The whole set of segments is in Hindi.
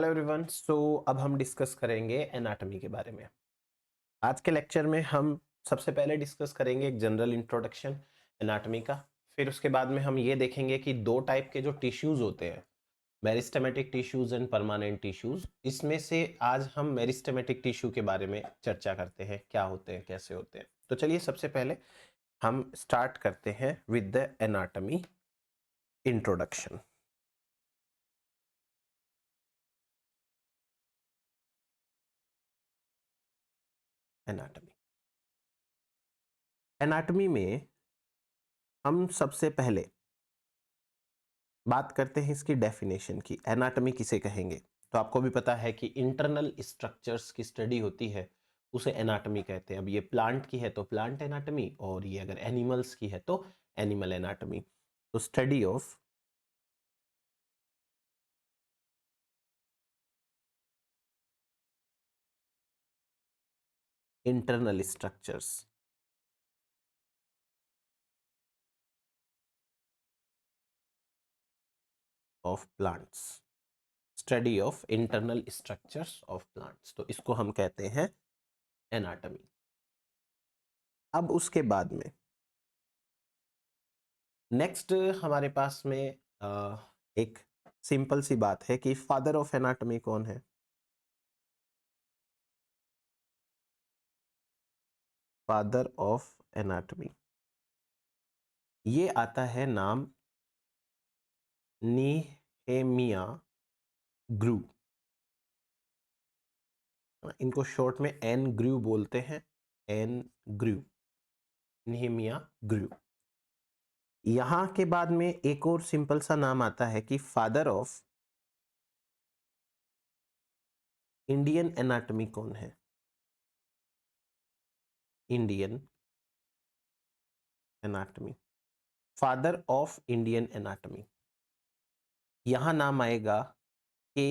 Hello everyone. अब हम डिस्कस करेंगे एनाटॉमी के बारे में। आज के लेक्चर में हम सबसे पहले डिस्कस करेंगे एक जनरल इंट्रोडक्शन एनाटॉमी का। फिर उसके बाद में हम ये देखेंगे कि दो टाइप के जो टिश्यूज होते हैं, meristematic tissues and permanent tissues. इसमें से आज हम मेरिस्टेमेटिक टिश्यू के बारे में चर्चा करते हैं, क्या होते हैं, कैसे होते हैं। तो चलिए सबसे पहले हम स्टार्ट करते हैं with the anatomy introduction. Anatomy anatomy में हम सबसे पहले बात करते हैं इसकी डेफिनेशन की। एनाटॉमी किसे कहेंगे? तो आपको भी पता है कि इंटरनल स्ट्रक्चर्स की स्टडी होती है, उसे एनाटॉमी कहते हैं। अब ये प्लांट की है तो प्लांट एनाटॉमी, और ये अगर एनिमल्स की है तो एनिमल एनाटॉमी। तो study of internal structures of plants, study of internal structures of plants, तो इसको हम कहते हैं एनाटॉमी। अब उसके बाद में नेक्स्ट हमारे पास में एक सिंपल सी बात है कि फादर ऑफ एनाटॉमी कौन है? फादर ऑफ एनाटॉमी, ये आता है नाम नीहेमिया ग्रू। इनको शॉर्ट में एन ग्रू बोलते हैं, एन ग्रू, नीहेमिया ग्रू। यहां के बाद में एक और सिंपल सा नाम आता है कि फादर ऑफ इंडियन एनाटॉमी कौन है? Indian anatomy, father of Indian anatomy, यहां नाम आएगा के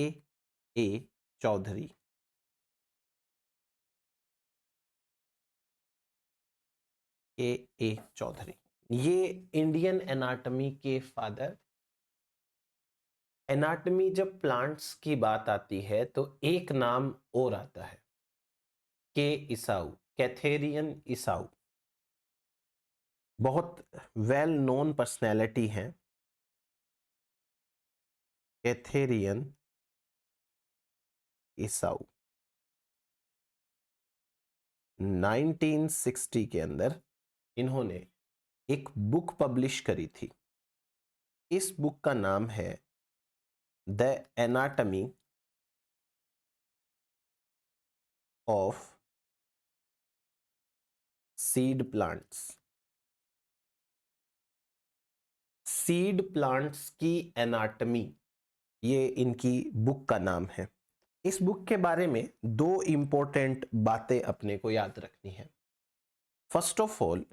ए चौधरी। के ए चौधरी, ये इंडियन एनाटॉमी के फादर। एनाटॉमी जब प्लांट्स की बात आती है तो एक नाम और आता है, के इसाऊ, कैथेरियन इसाऊ। बहुत वेल नोन पर्सनैलिटी है कैथेरियन इसाऊ। 1960 के अंदर इन्होंने एक बुक पब्लिश करी थी। इस बुक का नाम है the anatomy of seed plants. Seed plants की एनाटॉमी, ये इनकी बुक का नाम है। इस बुक के बारे में दो इंपॉर्टेंट बातें अपने को याद रखनी है। फर्स्ट ऑफ ऑल,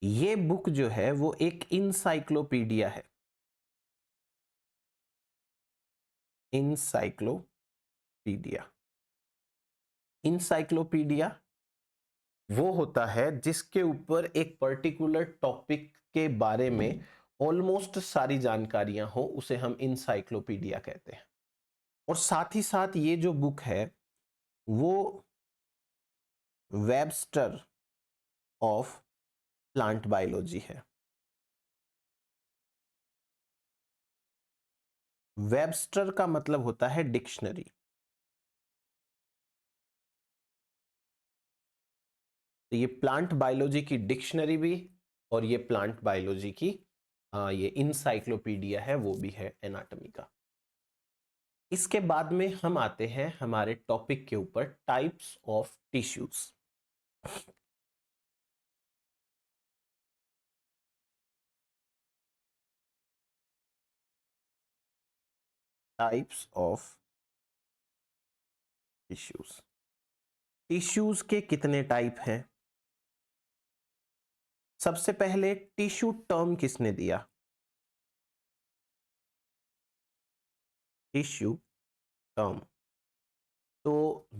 ये बुक जो है वो एक इंसाइक्लोपीडिया है। इंसाइक्लोपीडिया, इंसाइक्लोपीडिया वो होता है जिसके ऊपर एक पर्टिकुलर टॉपिक के बारे में ऑलमोस्ट सारी जानकारियां हो, उसे हम इंसाइक्लोपीडिया कहते हैं। और साथ ही साथ ये जो बुक है वो वेबस्टर ऑफ प्लांट बायोलॉजी है। वेबस्टर का मतलब होता है डिक्शनरी। तो ये प्लांट बायोलॉजी की डिक्शनरी भी, और ये प्लांट बायोलॉजी की ये इंसाइक्लोपीडिया है, वो भी है एनाटॉमी का। इसके बाद में हम आते हैं हमारे टॉपिक के ऊपर, types of tissues. Types of tissues. Tissues के कितने टाइप हैं? सबसे पहले टिश्यू टर्म किसने दिया? टिश्यू टर्म, तो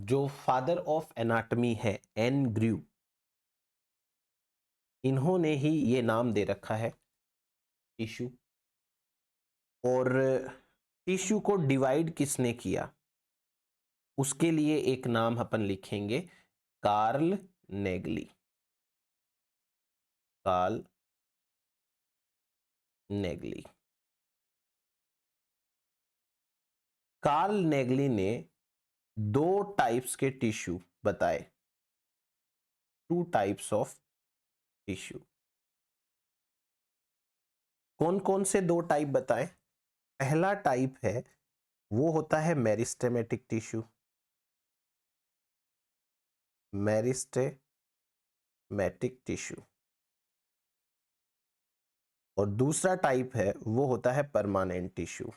जो फादर ऑफ एनाटॉमी है एन ग्रू, इन्होंने ही ये नाम दे रखा है टिश्यू। और टिश्यू को डिवाइड किसने किया? उसके लिए एक नाम अपन लिखेंगे कार्ल नेगली। कार्ल नेगली। कार्ल नेगली ने 2 टाइप्स के टिश्यू बताए, 2 टाइप्स ऑफ टिश्यू। कौन कौन से 2 टाइप बताए? पहला टाइप है वो होता है मेरिस्टेमेटिक टिश्यू, मेरिस्टेमेटिक टिश्यू। और दूसरा टाइप है वो होता है परमानेंट टिश्यू,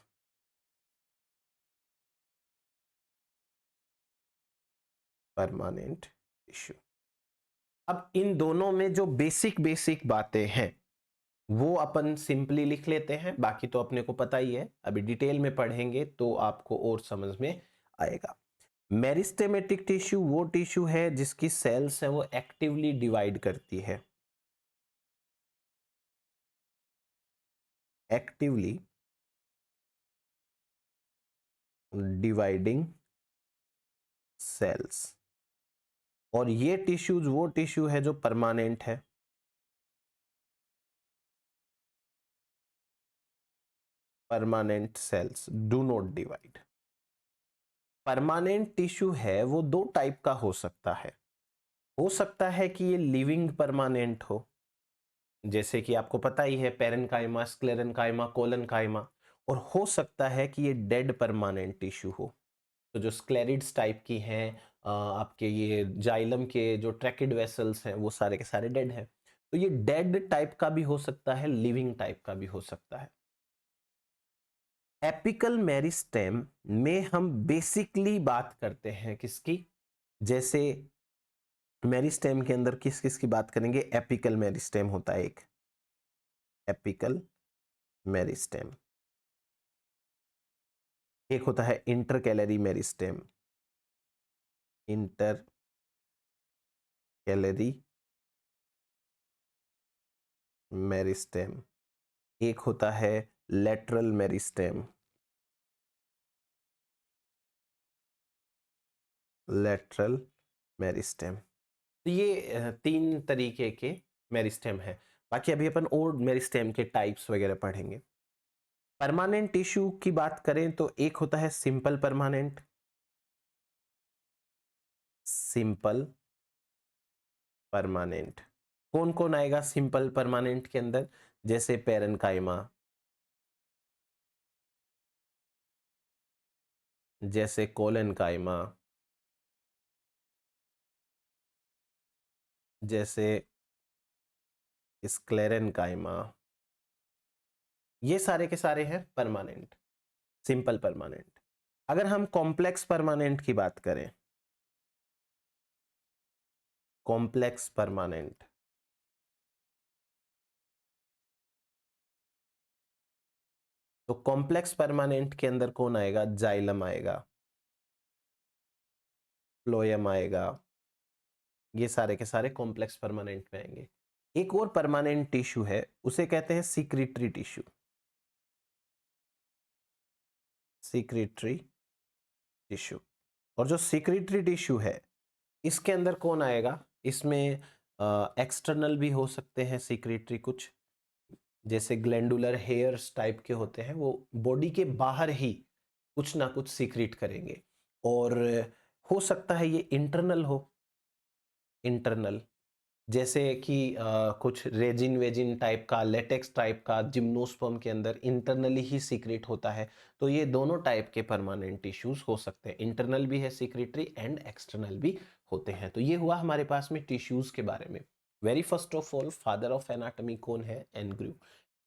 परमानेंट टिश्यू। अब इन दोनों में जो बेसिक बेसिक बातें हैं वो अपन सिंपली लिख लेते हैं, बाकी तो अपने को पता ही है, अभी डिटेल में पढ़ेंगे तो आपको और समझ में आएगा। मेरिस्टेमेटिक टिश्यू वो टिश्यू है जिसकी सेल्स है वो एक्टिवली डिवाइड करती है, एक्टिवली डिवाइडिंग सेल्स। और ये टिश्यूज वो टिश्यू है जो परमानेंट है, permanent cells do not divide. Permanent tissue है वो 2 टाइप का हो सकता है कि ये लिविंग परमानेंट हो, जैसे कि आपको पता ही है पेरेन्काइमा, स्क्लेरेन्काइमा, कोलेन्काइमा। और हो सकता है कि ये डेड परमानेंट टिश्यू हो, तो जो स्क्लेरिड्स टाइप की हैं, आपके ये जाइलम के जो ट्रैकिड वेसल्स हैं वो सारे के सारे डेड हैं। तो ये डेड टाइप का भी हो सकता है, लिविंग टाइप का भी हो सकता है। एपिकल मेरिस्टेम में हम बेसिकली बात करते हैं किसकी? जैसे मेरिस्टेम के अंदर किस किस की बात करेंगे? एपिकल मेरिस्टेम होता है एक, एपिकल मेरिस्टेम। एक होता है intercalary meristem, inter calorie meristem. एक होता है लेटरल मेरिस्टेम, लेटरल मेरिस्टेम। तो ये 3 तरीके के मेरिस्टेम है। बाकी अभी अपन और मेरिस्टेम के टाइप्स वगैरह पढ़ेंगे। परमानेंट टिश्यू की बात करें तो एक होता है सिंपल परमानेंट, सिंपल परमानेंट। कौन कौन आएगा सिंपल परमानेंट के अंदर? जैसे पेरेन्काइमा, जैसे कोलेन्काइमा, जैसे स्क्लेरेन्काइमा, ये सारे के सारे हैं परमानेंट, सिंपल परमानेंट। अगर हम कॉम्प्लेक्स परमानेंट की बात करें, कॉम्प्लेक्स परमानेंट, तो कॉम्प्लेक्स परमानेंट के अंदर कौन आएगा? जाइलम आएगा, फ्लोएम आएगा, ये सारे के सारे कॉम्प्लेक्स परमानेंट में आएंगे। एक और परमानेंट टिश्यू है उसे कहते हैं सीक्रेटरी टिश्यू, सीक्रेटरी टिश्यू। और जो सीक्रेटरी टिश्यू है इसके अंदर कौन आएगा? इसमें एक्सटर्नल भी हो सकते हैं सीक्रेटरी कुछ, जैसे ग्लैंडुलर हेयर्स टाइप के होते हैं, वो बॉडी के बाहर ही कुछ ना कुछ सीक्रेट करेंगे। और हो सकता है ये इंटरनल हो, इंटरनल, जैसे कि कुछ रेजिन वेजिन टाइप का, लेटेक्स टाइप का जिम्नोस्पर्म के अंदर इंटरनली ही सीक्रेट होता है। तो ये दोनों टाइप के परमानेंट टिश्यूज हो सकते हैं, इंटरनल भी है सीक्रेटरी एंड एक्सटर्नल भी होते हैं। तो ये हुआ हमारे पास में टिश्यूज के बारे में। Very first of all, father of anatomy कौन है? एनग्रू।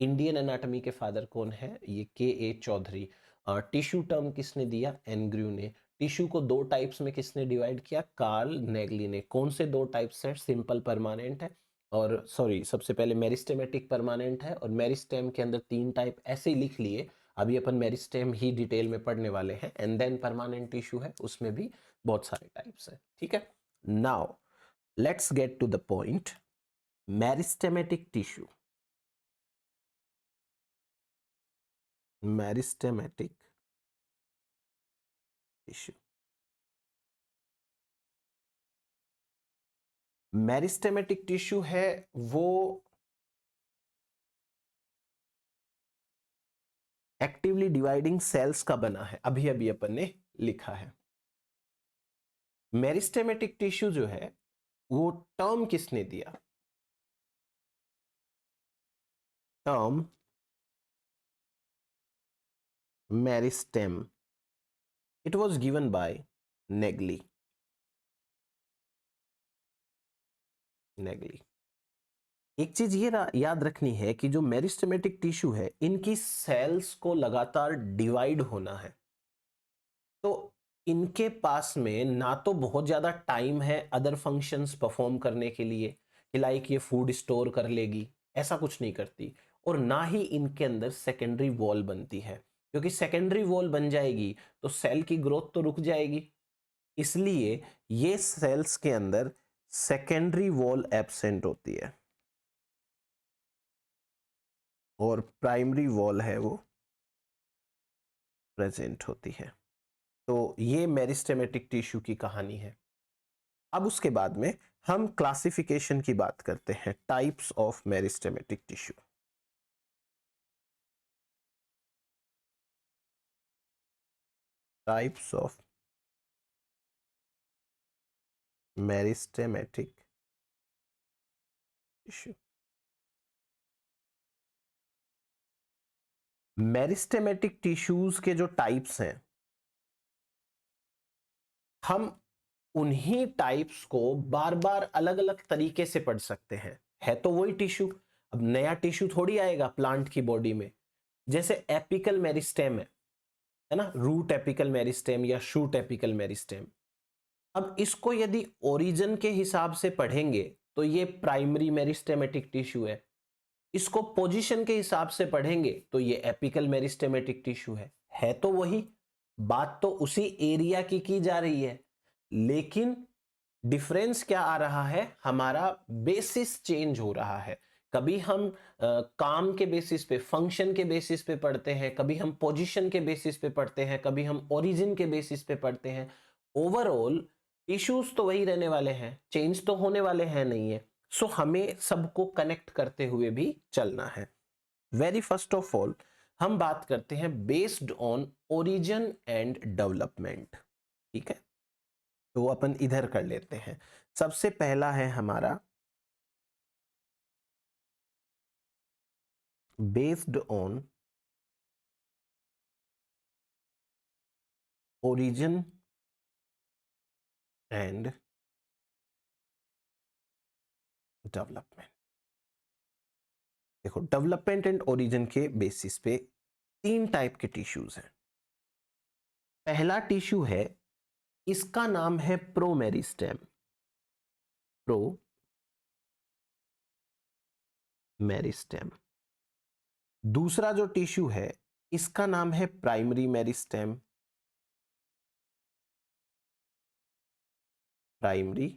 इंडियन एनाटॉमी के फादर कौन है? ये के चौधरी। टिश्यू टर्म किसने दिया? एनग्रू ने। टिश्यू को 2 टाइप्स में किसने डिवाइड किया? कार्ल नेगली ने। कौन से 2 टाइप्स हैं? सिंपल परमानेंट है, और सॉरी सबसे पहले मेरिस्टेमेटिक परमानेंट है, और मेरिस्टेम के अंदर 3 टाइप ऐसे ही लिख लिए। अभी अपन मेरिस्टेम ही डिटेल में पढ़ने वाले हैं, एंड देन परमानेंट टिश्यू है, उसमें भी बहुत सारे टाइप्स हैं। ठीक है, now let's get to the point. Meristematic tissue, meristematic tissue meristematic tissue है वो एक्टिवली डिवाइडिंग सेल्स का बना है, अभी अभी अपन ने लिखा है। मेरिस्टेमेटिक टिश्यू जो है वो टर्म किसने दिया? Term meristem, it was given by Nageli. एक चीज ये याद रखनी है कि जो मेरिस्टेमेटिक टिश्यू है, इनकी सेल्स को लगातार डिवाइड होना है, तो इनके पास में ना तो बहुत ज्यादा टाइम है अदर फंक्शंस परफॉर्म करने के लिए कि लाइक ये फूड स्टोर कर लेगी, ऐसा कुछ नहीं करती। और ना ही इनके अंदर सेकेंडरी वॉल बनती है, क्योंकि सेकेंडरी वॉल बन जाएगी तो सेल की ग्रोथ तो रुक जाएगी। इसलिए ये सेल्स के अंदर सेकेंडरी वॉल एब्सेंट होती है और प्राइमरी वॉल है वो प्रेजेंट होती है। तो ये मेरिस्टेमेटिक टिश्यू की कहानी है। अब उसके बाद में हम क्लासिफिकेशन की बात करते हैं, types of meristematic tissue. Types of meristematic tissue. Meristematic tissues के जो टाइप्स हैं, हम उन्हीं टाइप्स को बार बार अलग अलग तरीके से पढ़ सकते हैं। है तो वही टिश्यू, अब नया टिश्यू थोड़ी आएगा प्लांट की बॉडी में। जैसे एपिकल मेरिस्टेम है ना, रूट एपिकल मेरिस्टेम या शूट एपिकल मेरिस्टेम। अब इसको यदि ओरिजिन के हिसाब से पढ़ेंगे तो ये प्राइमरी मेरिस्टेमेटिक टिश्यू है। इसको पोजीशन के हिसाब से पढ़ेंगे तो ये एपिकल मेरिस्टेमेटिक टिश्यू है तो वही, बात तो उसी एरिया की जा रही है, लेकिन डिफरेंस क्या आ रहा है, हमारा बेसिस चेंज हो रहा है। कभी हम काम के बेसिस पे, फंक्शन के बेसिस पे पढ़ते हैं, कभी हम पोजीशन के बेसिस पे पढ़ते हैं, कभी हम ओरिजिन के बेसिस पे पढ़ते हैं। ओवरऑल इश्यूज तो वही रहने वाले हैं, चेंज तो होने वाले हैं नहीं है। सो हमें सबको कनेक्ट करते हुए भी चलना है। वेरी फर्स्ट ऑफ ऑल हम बात करते हैं based on origin and development. ठीक है, तो अपन इधर कर लेते हैं। सबसे पहला है हमारा based on origin and development. देखो, डेवलपमेंट एंड ओरिजिन के बेसिस पे तीन टाइप के टिश्यूज हैं। पहला टिश्यू है, इसका नाम है प्रोमेरिस्टेम। प्रोमेरिस्टेम। दूसरा जो टिश्यू है, इसका नाम है प्राइमरी मेरिस्टेम। Primary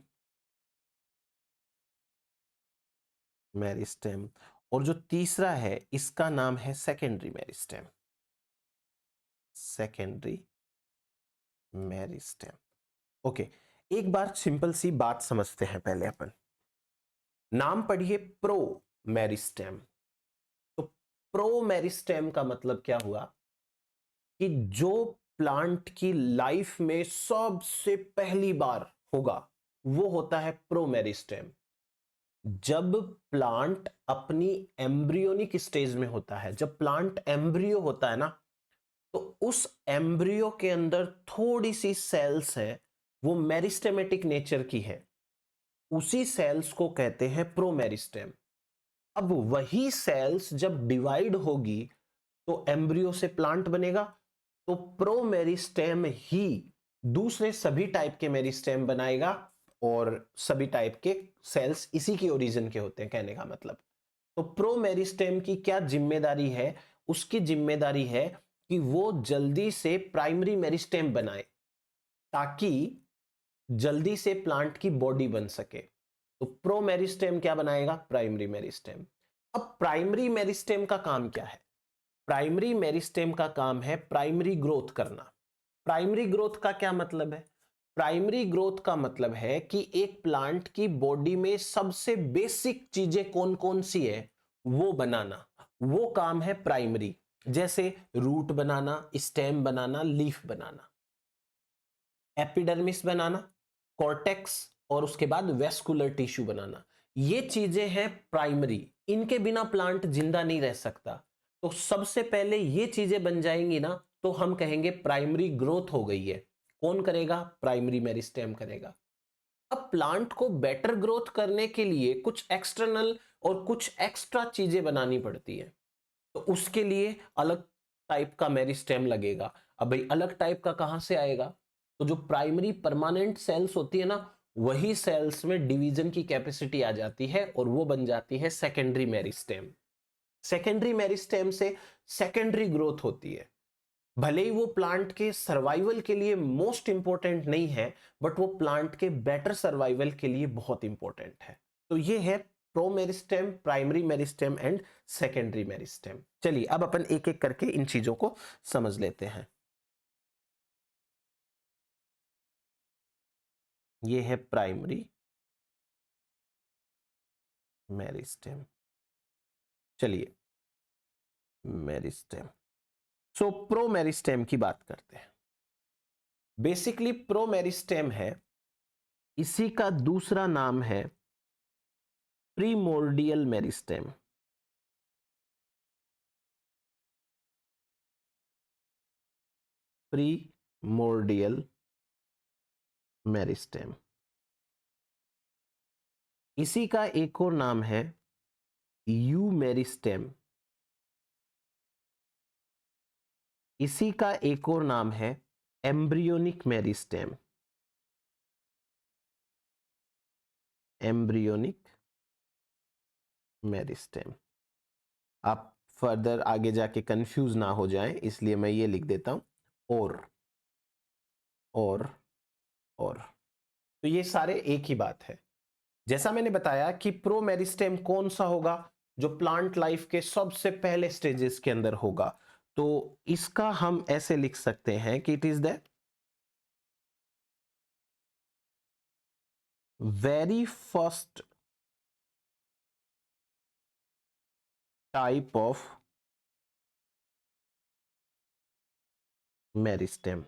meristem. और जो तीसरा है, इसका नाम है secondary meristem. Secondary meristem. Okay, एक बार सिंपल सी बात समझते हैं पहले अपन। नाम पढ़िए प्रो मेरिस्टेम। तो प्रो मेरिस्टेम का मतलब क्या हुआ कि जो प्लांट की लाइफ में सबसे पहली बार होगा वो होता है प्रो मेरिस्टेम। जब प्लांट अपनी एम्ब्रियोनिक स्टेज में होता है, जब प्लांट एम्ब्रियो होता है ना, तो उस एम्ब्रियो के अंदर थोड़ी सी सेल्स है, वो मेरिस्टेमेटिक नेचर की है, उसी सेल्स को कहते हैं प्रोमेरिस्टेम। अब वही सेल्स जब डिवाइड होगी तो एम्ब्रियो से प्लांट बनेगा, तो प्रोमेरिस्टेम ही दूसरे सभी टाइप के मेरिस्टेम बनाएगा, और सभी टाइप के सेल्स इसी की ओरिजिन के होते हैं, कहने का मतलब। तो प्रोमेरिस्टेम की क्या जिम्मेदारी है? उसकी जिम्मेदारी है कि वो जल्दी से प्राइमरी मेरिस्टेम बनाए, ताकि जल्दी से प्लांट की बॉडी बन सके। तो प्रो मेरिस्टेम क्या बनाएगा? Primary meristem. अब प्राइमरी मेरिस्टेम का काम क्या है? प्राइमरी मेरिस्टेम का काम है प्राइमरी ग्रोथ करना। प्राइमरी ग्रोथ का क्या मतलब है? प्राइमरी ग्रोथ का मतलब है कि एक प्लांट की बॉडी में सबसे बेसिक चीजें कौन कौन सी है वो बनाना, वो काम है प्राइमरी। जैसे रूट बनाना, स्टेम बनाना, लीफ बनाना, एपिडर्मिस बनाना, कॉर्टेक्स और उसके बाद वेस्कुलर टिश्यू बनाना, ये चीजें हैं प्राइमरी। इनके बिना प्लांट जिंदा नहीं रह सकता। तो सबसे पहले ये चीजें बन जाएंगी ना तो हम कहेंगे प्राइमरी ग्रोथ हो गई है। कौन करेगा? प्राइमरी मेरिस्टेम करेगा। अब प्लांट को बेटर ग्रोथ करने के लिए कुछ एक्सटर्नल और कुछ एक्स्ट्रा चीजें बनानी पड़ती है, तो उसके लिए अलग टाइप का मेरिस्टेम लगेगा। अब भाई अलग टाइप का कहां से आएगा? तो जो प्राइमरी परमानेंट सेल्स होती है ना, वही सेल्स में डिवीजन की कैपेसिटी आ जाती है और वो बन जाती है सेकेंडरी मेरिस्टेम। सेकेंडरी मेरिस्टेम से सेकेंडरी ग्रोथ होती है। भले ही वो प्लांट के सर्वाइवल के लिए मोस्ट इंपॉर्टेंट नहीं है, बट वो प्लांट के बेटर सर्वाइवल के लिए बहुत इंपॉर्टेंट है। तो ये है pro meristem, primary meristem and secondary meristem. चलिए अब अपन एक एक करके इन चीजों को समझ लेते हैं। ये है प्राइमरी मेरिस्टेम। चलिए मेरिस्टेम, सो प्रो मेरिस्टेम की बात करते हैं। बेसिकली प्रो मेरिस्टेम है, इसी का दूसरा नाम है प्रीमोर्डियल मेरिस्टेम। प्रीमोर्डियल मेरिस्टेम, इसी का एक और नाम है यू मेरिस्टेम। इसी का एक और नाम है एम्ब्रियोनिक मेरिस्टेम। Embryonic meristem. आप फर्दर आगे जाके कंफ्यूज ना हो जाएं, इसलिए मैं ये लिख देता हूं और और तो ये सारे एक ही बात है। जैसा मैंने बताया कि प्रो मेरिस्टेम कौन सा होगा? जो प्लांट लाइफ के सबसे पहले स्टेजेस के अंदर होगा। तो इसका हम ऐसे लिख सकते हैं कि it is the very first type of meristem.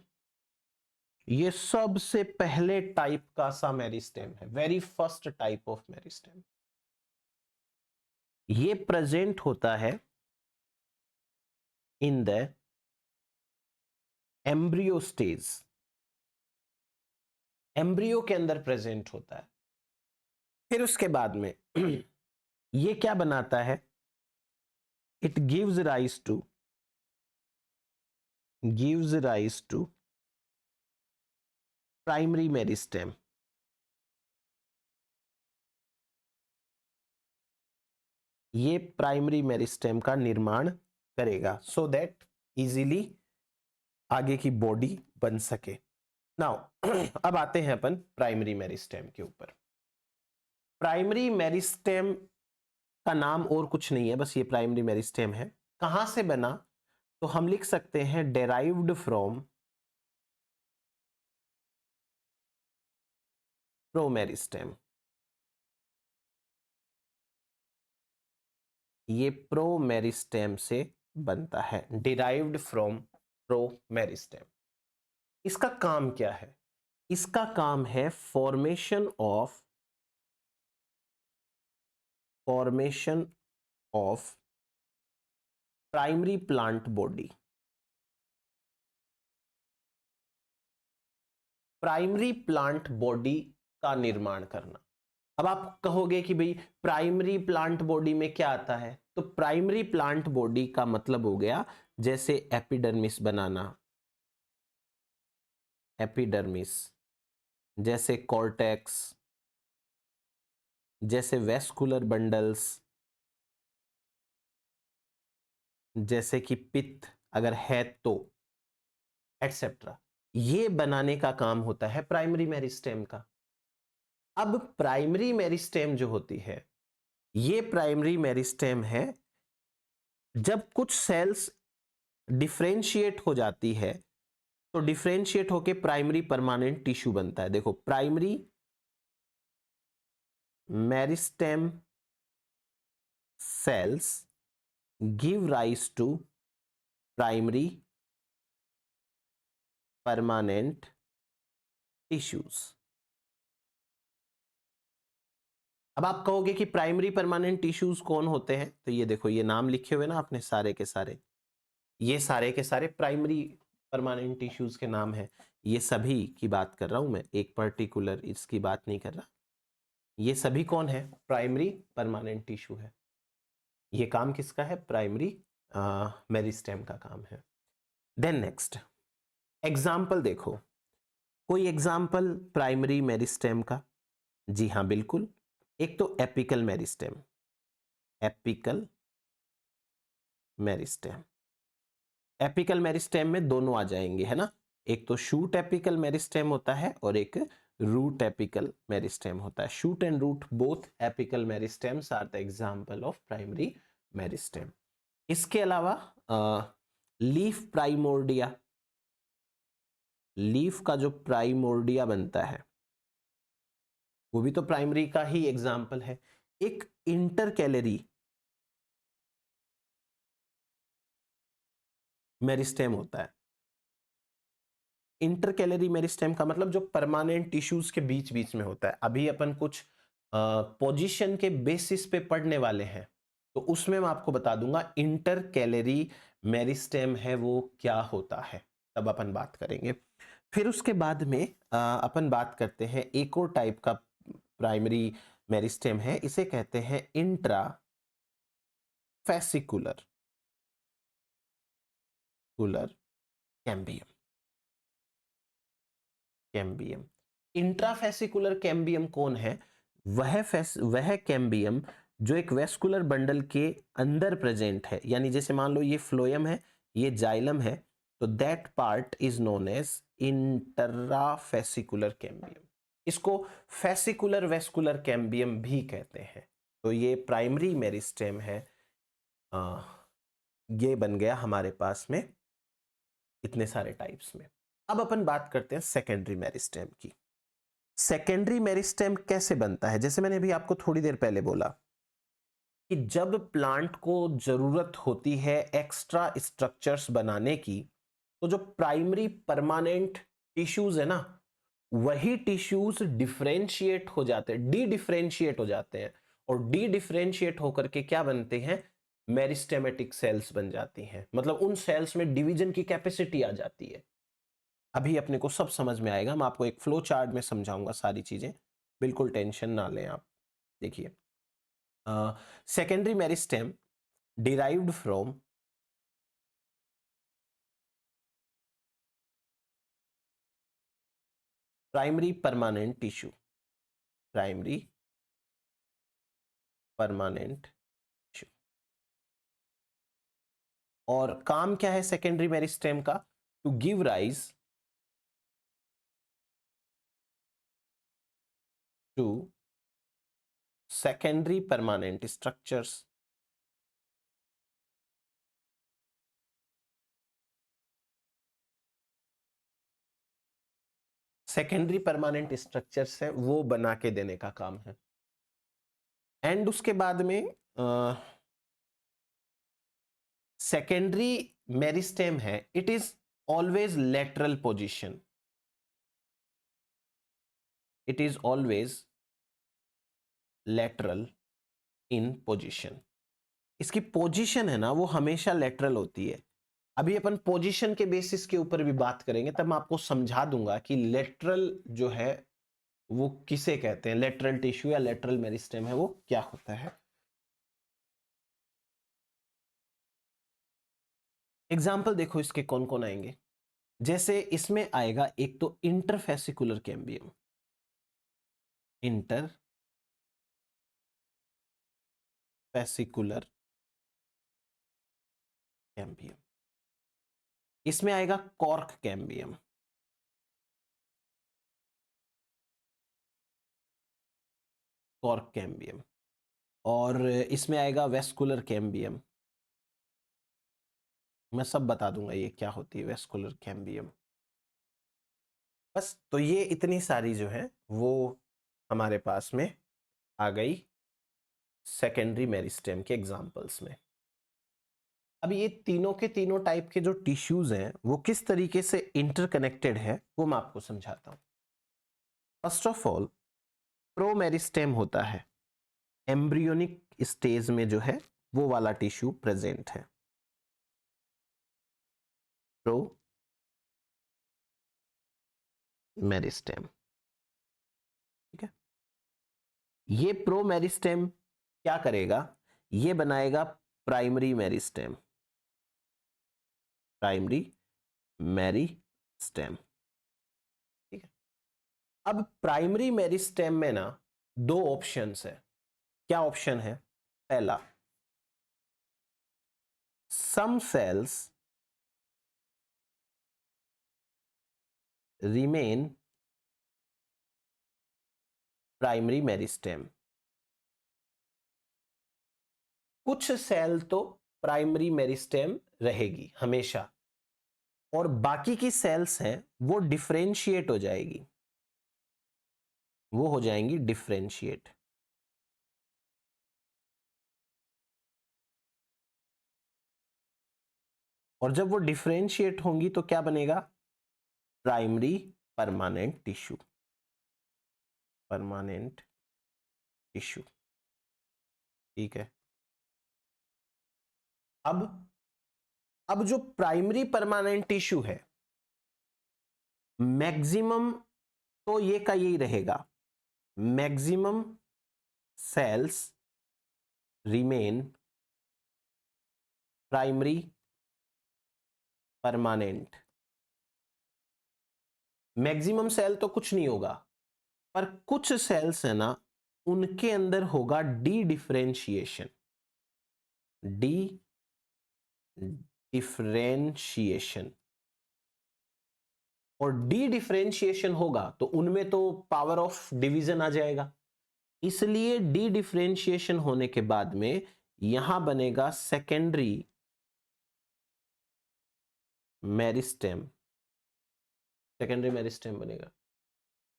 ये सबसे पहले टाइप का सा मेरिस्टेम है, very first type of meristem. ये प्रेजेंट होता है in the embryo stage. Embryo के अंदर प्रेजेंट होता है। फिर उसके बाद में ये क्या बनाता है? It gives rise to primary meristem. ये प्राइमरी मेरिस्टेम का निर्माण करेगा सो दैट इजीली आगे की बॉडी बन सके। नाउ अब आते हैं अपन प्राइमरी मेरिस्टेम के ऊपर। प्राइमरी मेरिस्टेम का नाम और कुछ नहीं है, बस ये प्राइमरी मेरिस्टेम है। कहां से बना? तो हम लिख सकते हैं डेराइव्ड फ्रॉम प्रो मेरिस्टेम। ये प्रो मेरिस्टेम से बनता है, डिराइव्ड फ्रॉम प्रो मेरिस्टेम। इसका काम क्या है? इसका काम है formation of primary plant body. Primary plant body का निर्माण करना। अब आप कहोगे कि भाई प्राइमरी प्लांट बॉडी में क्या आता है? तो प्राइमरी प्लांट बॉडी का मतलब हो गया जैसे एपिडर्मिस बनाना, एपिडर्मिस, जैसे कॉर्टेक्स, जैसे वेस्कुलर बंडल्स, जैसे कि पित्त अगर है तो, एटसेट्रा। ये बनाने का काम होता है प्राइमरी मेरिस्टेम का। अब प्राइमरी मेरिस्टेम जो होती है, ये प्राइमरी मेरिस्टेम है जब कुछ सेल्स डिफरेंशिएट हो जाती है तो डिफरेंशिएट होके प्राइमरी परमानेंट टिश्यू बनता है। देखो, primary meristem cells give rise to primary permanent tissues। अब आप कहोगे कि प्राइमरी परमानेंट टिश्यूज कौन होते हैं, तो ये देखो, ये नाम लिखे हुए ना आपने सारे के सारे, ये सारे के सारे प्राइमरी परमानेंट टिश्यूज के नाम है। ये सभी की बात कर रहा हूं मैं, एक पर्टिकुलर इसकी बात नहीं कर रहा। ये सभी कौन है? प्राइमरी परमानेंट टिश्यू है। ये काम किसका है? प्राइमरी मेरिस्टेम का काम है। देन नेक्स्ट एग्जाम्पल देखो, कोई एग्जाम्पल प्राइमरी मेरिस्टेम का? जी हाँ, बिल्कुल। एक तो apical meristem, apical meristem. Apical meristem में दोनों आ जाएंगे, है ना। एक तो शूट एपिकल मेरिस्टेम होता है और एक रूट एपिकल मेरिस्टेम होता है। Shoot and root both apical meristems are the example of primary meristem. इसके अलावा लीफ प्राइमोर्डिया, लीफ का जो प्राइमोर्डिया बनता है वो भी तो प्राइमरी का ही एग्जाम्पल है। एक इंटरकैलरी मेरिस्टेम होता है। इंटरकैलरी मेरिस्टेम का मतलब जो परमानेंट टिश्यूज के बीच बीच में होता है। अभी अपन कुछ पोजीशन के बेसिस पे पढ़ने वाले हैं, तो उसमें मैं आपको बता दूंगा इंटरकैलरी मेरिस्टेम है वो क्या होता है, तब अपन बात करेंगे। फिर उसके बाद में अपन बात करते हैं एक और टाइप का प्राइमरी मेरिस्टेम है, इसे कहते हैं intra fascicular cambium. Cambium, intrafascicular cambium कौन है? वह कैम्बियम जो एक वेस्कुलर बंडल के अंदर प्रेजेंट है, यानी जैसे मान लो ये फ्लोएम है, ये जाइलम है, तो that part is known as intrafascicular cambium. इसको फेसिकुलर वेस्कुलर कैम्बियम भी कहते हैं। तो ये प्राइमरी मेरिस्टेम है। ये बन गया हमारे पास में इतने सारे टाइप्स में। अब अपन बात करते हैं सेकेंडरी मेरिस्टेम की। सेकेंडरी मेरिस्टेम कैसे बनता है? जैसे मैंने अभी आपको थोड़ी देर पहले बोला कि जब प्लांट को जरूरत होती है एक्स्ट्रा स्ट्रक्चर्स बनाने की, तो जो प्राइमरी परमानेंट टिश्यूज है ना, वही टिश्यूज डिफरेंशिएट हो जाते हैं, डी डिफरेंशिएट हो जाते हैं, और डी डिफरेंशिएट होकर के क्या बनते हैं? मेरिस्टेमेटिक सेल्स बन जाती हैं। मतलब उन सेल्स में डिवीजन की कैपेसिटी आ जाती है। अभी अपने को सब समझ में आएगा, मैं आपको एक फ्लो चार्ट में समझाऊंगा सारी चीजें, बिल्कुल टेंशन ना लें आप। देखिए, secondary meristem derived from primary permanent tissue, primary permanent tissue. और काम क्या है सेकेंडरी मेरिस्टेम का? To give rise to secondary permanent structures. Secondary permanent structures है वो बना के देने का काम है। एंड उसके बाद में सेकेंडरी मेरिस्टेम है, it is always lateral position, it is always lateral in position. इसकी पोजीशन है ना वो हमेशा लेटरल होती है। अभी अपन पोजीशन के बेसिस के ऊपर भी बात करेंगे, तब मैं आपको समझा दूंगा कि लेटरल जो है वो किसे कहते हैं, लेटरल टिश्यू या लेटरल मेरिस्टेम है वो क्या होता है। एग्जाम्पल देखो इसके कौन कौन आएंगे। जैसे इसमें आएगा एक तो इंटरफेसिकुलर कैम्बियम, इंटरफेसिकुलर कैम्बियम। इसमें आएगा कॉर्क कैम्बियम, कॉर्क कैम्बियम। और इसमें आएगा वेस्कुलर कैम्बियम। मैं सब बता दूंगा ये क्या होती है वेस्कुलर कैम्बियम। बस, तो ये इतनी सारी जो है वो हमारे पास में आ गई सेकेंडरी मेरिस्टेम के एग्जांपल्स में। अब ये तीनों के तीनों टाइप के जो टिश्यूज हैं वो किस तरीके से इंटरकनेक्टेड है वो मैं आपको समझाता हूं। फर्स्ट ऑफ ऑल, प्रोमेरिस्टेम होता है, एम्ब्रियोनिक स्टेज में जो है वो वाला टिश्यू प्रेजेंट है। प्रोमेरिस्टेम, ठीक है। ये प्रोमेरिस्टेम क्या करेगा, ये बनाएगा प्राइमरी मेरिस्टेम, प्राइमरी मेरिस्टेम, ठीक है। अब प्राइमरी मेरिस्टेम में ना दो ऑप्शंस है। क्या ऑप्शन है? पहला, some cells remain primary meristem, कुछ सेल तो प्राइमरी मेरिस्टेम रहेगी हमेशा, और बाकी की सेल्स हैं वो डिफरेंशिएट हो जाएगी, वो हो जाएंगी डिफरेंशिएट। और जब वो डिफरेंशिएट होंगी तो क्या बनेगा? Primary permanent tissue, permanent tissue, ठीक है। अब जो प्राइमरी परमानेंट टिश्यू है, मैक्सिमम तो ये का यही रहेगा, maximum cells remain primary permanent. Maximum cell तो कुछ नहीं होगा, पर कुछ सेल्स है ना उनके अंदर होगा डी डिफरेंशिएशन, डी डिफरेंशिएशन। और डी डिफरेंशिएशन होगा तो उनमें तो पावर ऑफ डिवीजन आ जाएगा, इसलिए डी डिफरेंशिएशन होने के बाद में यहां बनेगा सेकेंडरी मेरिस्टेम, सेकेंडरी मेरिस्टेम बनेगा।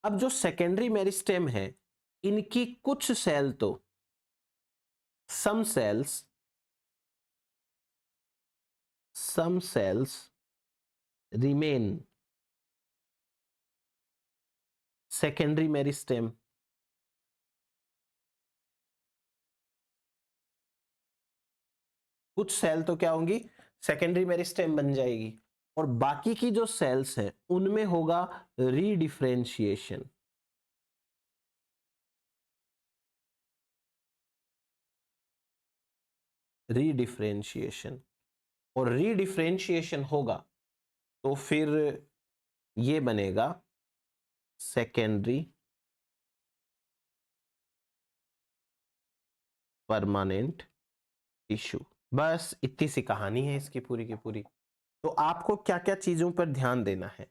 अब जो सेकेंडरी मेरिस्टेम है, इनकी कुछ सेल तो, some cells remain secondary meristem, कुछ सेल तो क्या होंगी? सेकेंडरी मेरिस्टेम बन जाएगी, और बाकी की जो सेल्स हैं उनमें होगा रीडिफरेंशिएशन, रीडिफरेंशिएशन। और रीडिफरेंशिएशन होगा तो फिर ये बनेगा सेकेंडरी परमानेंट टिश्यू। बस इतनी सी कहानी है इसकी पूरी की पूरी। तो आपको क्या क्या चीजों पर ध्यान देना है?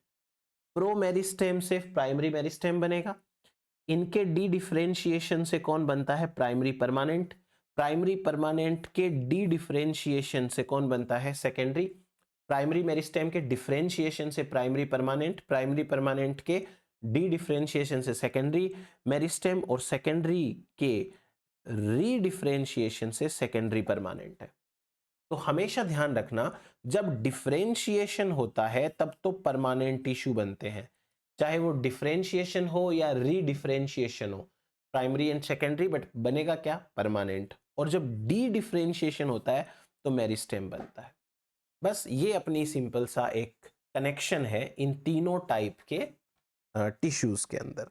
प्रो मेरिस्टेम से प्राइमरी मेरिस्टेम बनेगा, इनके डी डिफरेंशिएशन से कौन बनता है? Primary permanent. प्राइमरी परमानेंट के डी डिफरेंशिएशन से कौन बनता है? सेकेंडरी। प्राइमरी मेरिस्टेम के डिफरेंशिएशन से प्राइमरी परमानेंट, प्राइमरी परमानेंट के डी डिफरेंशिएशन से सेकेंडरी मेरिस्टेम, और सेकेंडरी के रीडिफरेंशिएशन से सेकेंडरी परमानेंट है। तो हमेशा ध्यान रखना, जब डिफरेंशिएशन होता है तब तो परमानेंट टिश्यू बनते हैं, चाहे वो डिफरेंशिएशन हो या रीडिफरेंशिएशन हो, प्राइमरी एंड सेकेंडरी, बट बनेगा क्या? परमानेंट। और जब डी डिफरेंशिएशन होता है तो मेरिस्टेम बनता है। बस ये अपनी सिंपल सा एक कनेक्शन है इन तीनों टाइप के टिश्यूज के अंदर।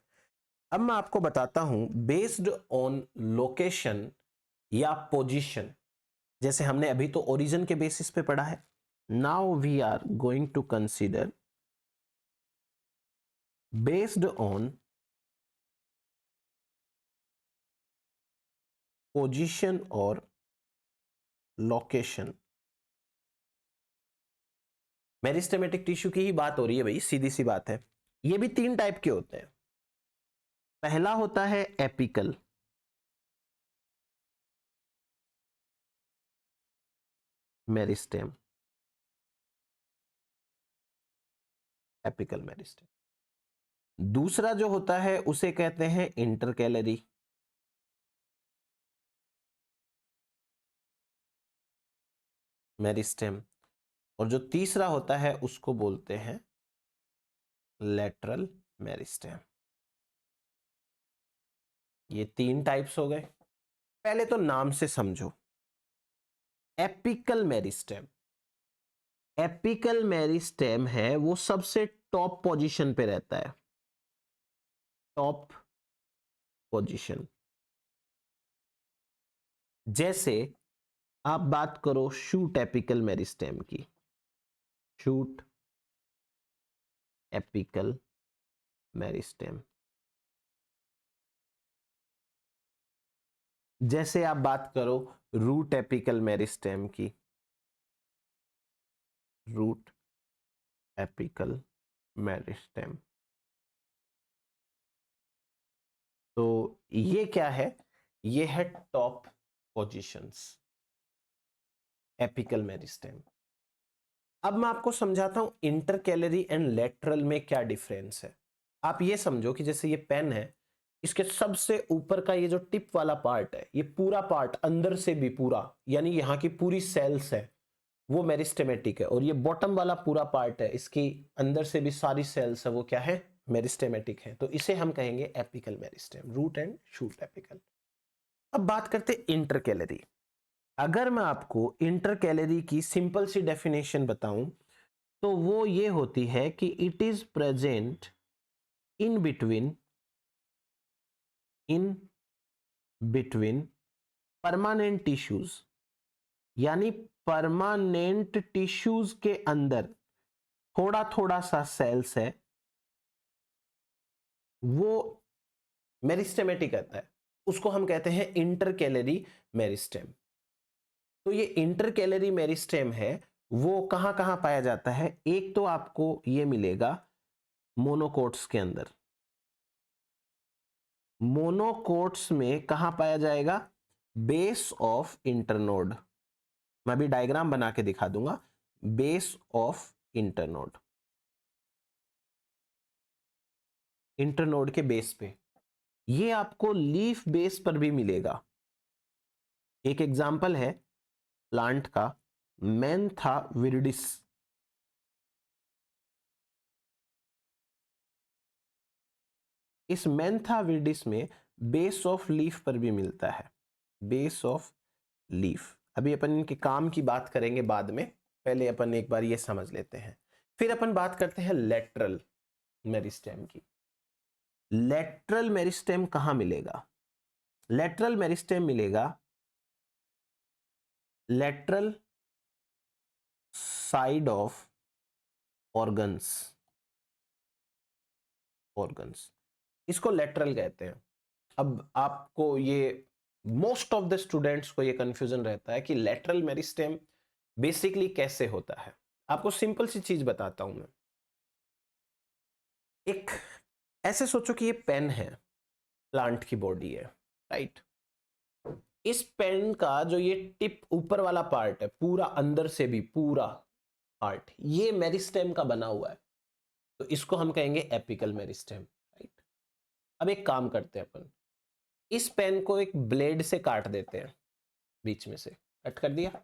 अब मैं आपको बताता हूं, बेस्ड ऑन लोकेशन या पोजीशन, जैसे हमने अभी तो ओरिजिन के बेसिस पे पढ़ा है, now we are going to consider based on position और लोकेशन। मेरिस्टेमेटिक टिश्यू की ही बात हो रही है भाई, सीधी सी बात है। ये भी तीन टाइप के होते हैं। पहला होता है एपिकल, मेरिस्टेम, एपिकल मेरिस्टेम। दूसरा जो होता है उसे कहते हैं इंटरकैलरी, मेरिस्टेम, और जो तीसरा होता है उसको बोलते हैं लेटरल मेरिस्टेम। ये 3 टाइप्स हो गए। पहले तो नाम से समझो, एपिकल मेरिस्टेम। एपिकल मेरिस्टेम है वो सबसे टॉप पोजीशन पे रहता है, टॉप पोजीशन। जैसे आप बात करो शूट एपिकल मेरिस्टेम की, शूट एपिकल मेरिस्टेम। जैसे आप बात करो रूट एपिकल मेरिस्टेम की, रूट एपिकल मेरिस्टेम। तो ये क्या है, ये है टॉप पोजीशंस, एपिकल मेरिस्टेम। अब मैं आपको समझाता हूं इंटरकैलरी एंड लेटरल में क्या डिफरेंस है। आप ये समझो कि जैसे ये पेन है, इसके सबसे ऊपर का ये जो टिप वाला पार्ट है, ये पूरा पार्ट अंदर से भी पूरा, यानी यहाँ की पूरी सेल्स है वो मेरिस्टेमेटिक है, और ये बॉटम वाला पूरा पार्ट है, इसकी अंदर से भी सारी सेल्स है वो क्या है, मेरिस्टेमेटिक है। तो इसे हम कहेंगे apical meristem, root and shoot apical. अब बात करते इंटरकैलरी। अगर मैं आपको इंटरकैलरी की सिंपल सी डेफिनेशन बताऊं तो वो ये होती है कि it is present in between permanent tissues, यानी परमानेंट टिश्यूज के अंदर थोड़ा थोड़ा सा सेल्स है, वो मेरिस्टेमेटिक रहता है, उसको हम कहते हैं इंटरकैलरी मेरिस्टेम। तो ये इंटरकैलरी मेरिस्टेम है वो कहां कहां पाया जाता है, एक तो आपको ये मिलेगा मोनोकोट्स के अंदर। मोनोकोट्स में कहां पाया जाएगा, बेस ऑफ इंटरनोड। मैं भी डायग्राम बना के दिखा दूंगा, बेस ऑफ इंटरनोड, इंटरनोड के बेस पे। ये आपको लीफ बेस पर भी मिलेगा। एक एग्जांपल है प्लांट का, मैंथा विरिडिस। इस मैंथा विरिडिस में बेस ऑफ लीफ पर भी मिलता है, बेस ऑफ लीफ। अभी अपन इनके काम की बात करेंगे बाद में, पहले अपन एक बार ये समझ लेते हैं। फिर अपन बात करते हैं लेटरल मेरिस्टेम की। लेटरल मेरिस्टेम कहां मिलेगा, लेटरल मेरिस्टेम मिलेगा lateral side of organs, organs, इसको लेटरल कहते हैं। अब आपको ये, मोस्ट ऑफ द स्टूडेंट्स को ये कंफ्यूजन रहता है कि लेटरल मेरिस्टेम बेसिकली कैसे होता है। आपको सिंपल सी चीज बताता हूं मैं। एक ऐसे सोचो कि ये पेन है, प्लांट की बॉडी है, राइट। इस पेन का जो ये टिप ऊपर वाला पार्ट है, पूरा अंदर से भी पूरा पार्ट, ये मेरिस्टेम का बना हुआ है, तो इसको हम कहेंगे एपिकल मेरिस्टेम, राइट। अब एक काम करते हैं अपन, इस पेन को एक ब्लेड से काट देते हैं, बीच में से कट कर दिया,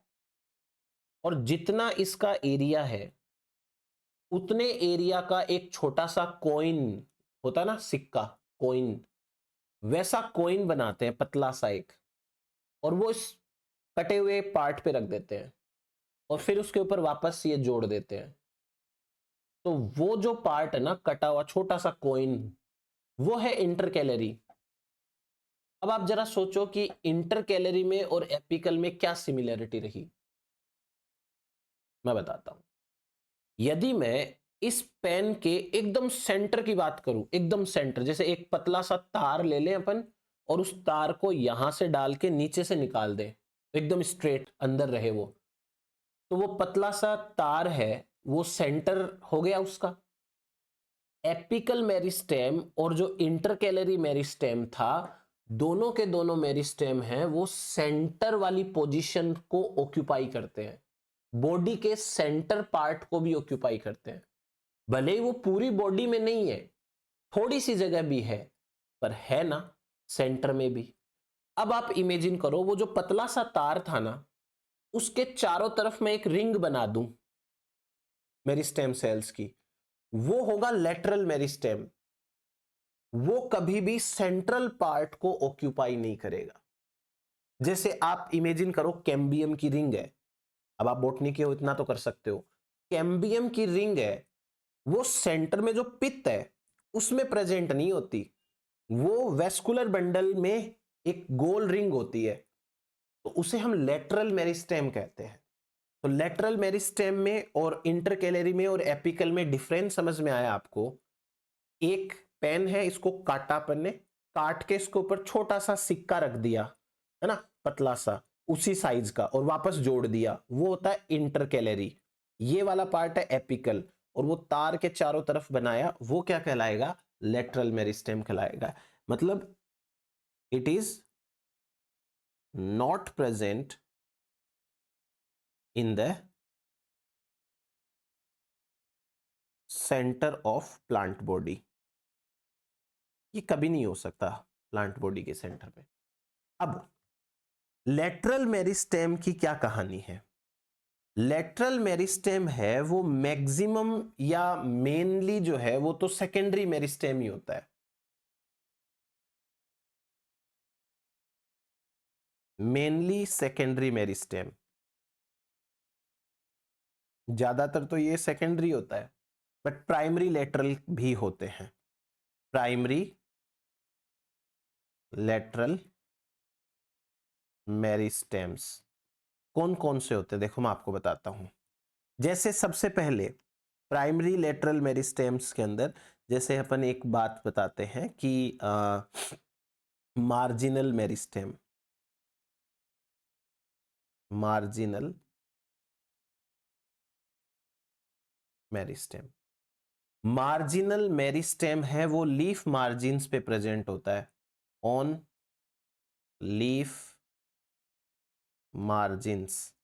और जितना इसका एरिया है उतने एरिया का एक छोटा सा कॉइन होता ना, सिक्का, कॉइन, वैसा कॉइन बनाते हैं पतला सा एक, और वो इस कटे हुए पार्ट पे रख देते हैं, और फिर उसके ऊपर वापस ये जोड़ देते हैं। तो वो जो पार्ट है ना, कटा हुआ छोटा सा कॉइन, वो है इंटरकैलरी। अब आप जरा सोचो कि इंटरकैलरी में और एपिकल में क्या सिमिलरिटी रही। मैं बताता हूं। यदि मैं इस पेन के एकदम सेंटर की बात करूं, एकदम सेंटर, जैसे एक पतला सा तार ले लें अपन, और उस तार को यहां से डाल के नीचे से निकाल दें, एकदम स्ट्रेट अंदर रहे वो, तो वो पतला सा तार है, वो सेंटर हो गया उसका। एपिकल मेरिस्टेम और जो इंटरकैलरी मेरिस्टेम था, दोनों के दोनों मेरिस्टेम हैं वो सेंटर वाली पोजीशन को ऑक्यूपाई करते हैं, बॉडी के सेंटर पार्ट को भी ऑक्यूपाई करते हैं। भले ही वो पूरी बॉडी में नहीं है, थोड़ी सी जगह भी है, पर है ना सेंटर में भी। अब आप इमेजिन करो वो जो पतला सा तार था ना, उसके चारों तरफ मैं एक रिंग बना दूं मेरिस्टेम सेल्स की, वो होगा लेटरल मेरिस्टेम। वो कभी भी सेंट्रल पार्ट को ऑक्यूपाई नहीं करेगा। जैसे आप इमेजिन करो कैम्बियम की रिंग है, अब आप बोटनी के हो इतना तो कर सकते हो, कैम्बियम की रिंग है, वो सेंटर में जो पित्त है उसमें प्रेजेंट नहीं होती, वो वेस्कुलर बंडल में एक गोल रिंग होती है, तो उसे हम लेटरल मेरिस्टेम कहते हैं। तो लेटरल मेरिस्टेम में और इंटरकैलरी में और एपिकल में डिफरेंस समझ में आया आपको। एक पेन है, इसको काटा अपन ने, काट के इसके ऊपर छोटा सा सिक्का रख दिया, है ना, पतला सा उसी साइज का, और वापस जोड़ दिया, वो होता है इंटरकैलरी। ये वाला पार्ट है एपिकल, और वो तार के चारों तरफ बनाया, वो क्या कहलाएगा, लेटरल मेरिस्टेम कहलाएगा। मतलब it is not present in the centre of plant body. ये कभी नहीं हो सकता प्लांट बॉडी के सेंटर में। अब लेटरल मेरिस्टेम की क्या कहानी है। लेटरल मेरिस्टेम है वो मैक्सिमम या मेनली जो है वो तो सेकेंडरी मेरिस्टेम ही होता है। मेनली सेकेंडरी मेरिस्टेम, ज्यादातर तो ये सेकेंडरी होता है, बट प्राइमरी लेटरल भी होते हैं। प्राइमरी लेटरल मेरिस्टेम्स कौन कौन से होते हैं, देखो मैं आपको बताता हूं। जैसे सबसे पहले प्राइमरी लेटरल मेरिस्टेम्स के अंदर, जैसे अपन एक बात बताते हैं कि marginal meristem, marginal meristem, marginal meristem है वो लीफ मार्जिन्स पे प्रेजेंट होता है, on leaf margins,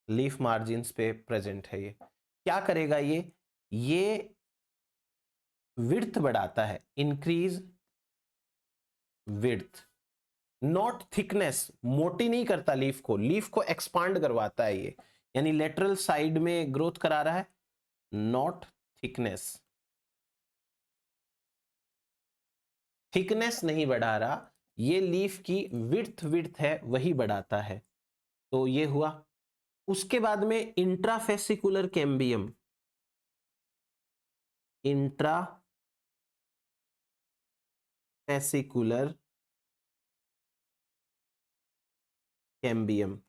leaf margins पे प्रेजेंट है। ये क्या करेगा, ये विड्थ बढ़ाता है, इंक्रीज विड्थ, नॉट थिकनेस, मोटी नहीं करता लीफ को, लीफ को एक्सपांड करवाता है ये, यानी लेटरल साइड में ग्रोथ करा रहा है, नॉट थिकनेस, थिकनेस नहीं बढ़ा रहा, ये लीफ की विड्थ विड्थ है वही बढ़ाता है। तो ये हुआ। उसके बाद में इंट्राफेसिकुलर कैम्बियम, इंट्राफेसिकुलर कैम्बियम,